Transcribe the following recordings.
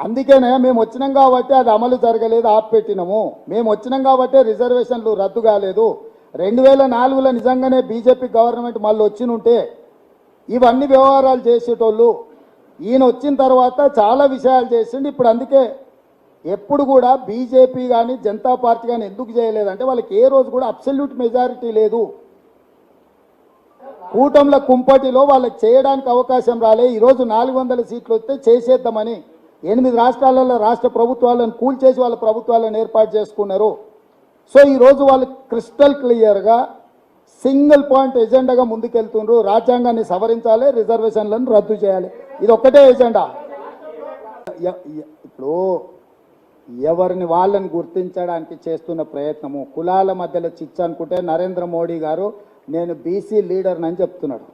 అందుకనే మేము వచ్చినాం కాబట్టి అది అమలు జరగలేదు, ఆపిపెట్టినాము. మేము వచ్చినాం కాబట్టి రిజర్వేషన్లు రద్దు కాలేదు. 2004లో నిజంగానే బీజేపీ గవర్నమెంట్ మళ్ళీ వచ్చినుంటే ఇవన్నీ వ్యవహారాలు చేసేటోళ్ళు. ఈయన వచ్చిన తర్వాత చాలా విషయాలు చేసిండు. ఇప్పుడు అందుకే ఎప్పుడు కూడా బీజేపీ కానీ జనతా పార్టీ కానీ ఎందుకు చేయలేదంటే వాళ్ళకి ఏ రోజు కూడా అబ్సల్యూట్ మెజారిటీ లేదు. కూటమిల కుంపటిలో వాళ్ళకి చేయడానికి అవకాశం రాలే. ఈరోజు 400 సీట్లు వస్తే చేసేద్దామని 8 రాష్ట్రాలలో రాష్ట్ర ప్రభుత్వాలను కూల్చేసి వాళ్ళ ప్రభుత్వాలను ఏర్పాటు చేసుకున్నారు. సో ఈరోజు వాళ్ళు క్రిస్టల్ క్లియర్గా సింగిల్ పాయింట్ ఎజెండాగా ముందుకెళ్తున్నారు. రాజ్యాంగాన్ని సవరించాలి, రిజర్వేషన్లను రద్దు చేయాలి. ఇది ఒక్కటే ఎజెండా. ఇప్పుడు ఎవరిని వాళ్ళని గుర్తించడానికి చేస్తున్న ప్రయత్నము, కులాల మధ్యలో చిచ్చు అనుకుంటే నరేంద్ర మోడీ గారు నేను బీసీ లీడర్ని అని చెప్తున్నాడు.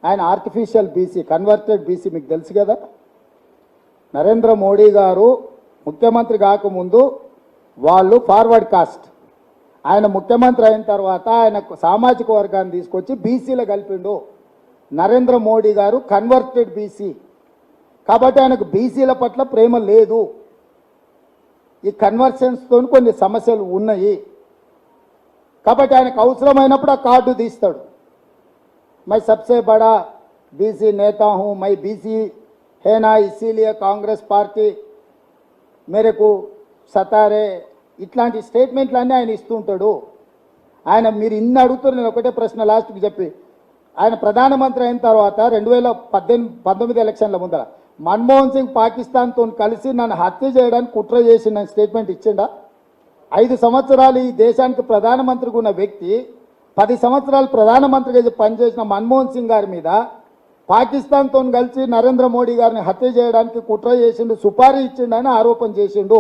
ఆయన ఆర్టిఫిషియల్ బీసీ, కన్వర్టెడ్ బీసీ, మీకు తెలుసు కదా. నరేంద్ర మోడీ గారు ముఖ్యమంత్రి కాకముందు వాళ్ళు ఫార్వర్డ్ కాస్ట్, ఆయన ముఖ్యమంత్రి అయిన తర్వాత ఆయన సామాజిక వర్గాన్ని తీసుకొచ్చి బీసీలో కలిపిండు. నరేంద్ర మోడీ గారు కన్వర్టెడ్ బీసీ కాబట్టి ఆయనకు బీసీల పట్ల ప్రేమ లేదు. ఈ కన్వర్షన్స్తో కొన్ని సమస్యలు ఉన్నాయి కాబట్టి ఆయనకు అవసరమైనప్పుడు ఆ కార్డు తీస్తాడు. మై సబ్సే బడా బీసీ నేతా హూ, మై బీసీ है ना, इसीलिए कांग्रेस पार्टी मेरे को సతారే, ఇట్లాంటి స్టేట్మెంట్లన్నీ ఆయన ఇస్తూ ఉంటాడు. ఆయన మీరు ఇన్ని అడుగుతారు. నేను ఒకటే ప్రశ్న లాస్ట్కి చెప్పి, ఆయన ప్రధానమంత్రి అయిన తర్వాత 2019 ఎలక్షన్ల ముందర మన్మోహన్ సింగ్ పాకిస్తాన్తో కలిసి నన్ను హత్య చేయడానికి కుట్ర చేసి నన్ను స్టేట్మెంట్ ఇచ్చిండా? 5 సంవత్సరాలు ఈ దేశానికి ప్రధానమంత్రిగా ఉన్న వ్యక్తి 10 సంవత్సరాలు ప్రధానమంత్రిగా పనిచేసిన మన్మోహన్ సింగ్ గారి మీద పాకిస్తాన్తో కలిసి నరేంద్ర మోడీ గారిని హత్య చేయడానికి కుట్ర చేసిండు, సుపారీ ఇచ్చిండని ఆరోపణ చేసిండు.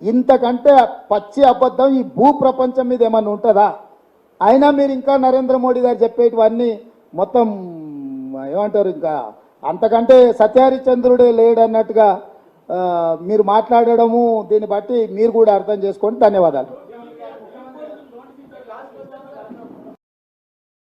ఇంతకంటే పచ్చి అబద్ధం ఈ భూ ప్రపంచం మీద ఏమన్నా ఉంటుందా? అయినా మీరు ఇంకా నరేంద్ర మోడీ గారు చెప్పేటివన్నీ మొత్తం ఏమంటారు, ఇంకా అంతకంటే సత్యహరిచంద్రుడే లేడన్నట్టుగా మీరు మాట్లాడడము, దీన్ని బట్టి మీరు కూడా అర్థం చేసుకోండి. ధన్యవాదాలు.